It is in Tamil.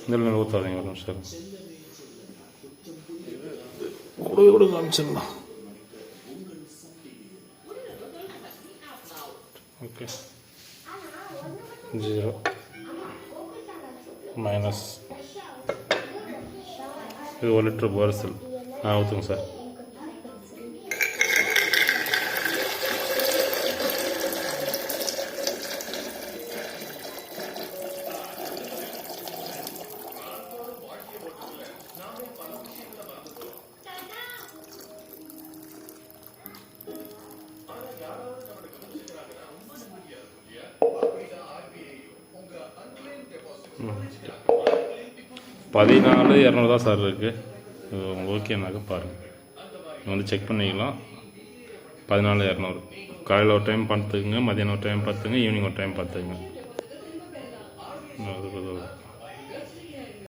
இதில் ஊற்றாதீங்க ஒரு நிமிஷம் கூட காமிச்சிடலாம். ஓகே 0 மைனஸ் இது 1 லிட்டர் போர்சல் ஊற்றுங்க சார். பதினாலு 200 தான் சார் இருக்குது. உங்களுக்கு ஓகேனாக்க பாருங்கள், நீங்கள் வந்து செக் பண்ணிக்கலாம். 14 200 காலையில் ஒரு டைம் பார்த்துக்குங்க, மதியானம் ஒரு டைம் பார்த்துங்க, ஈவினிங் ஒரு டைம் பார்த்துக்குங்க.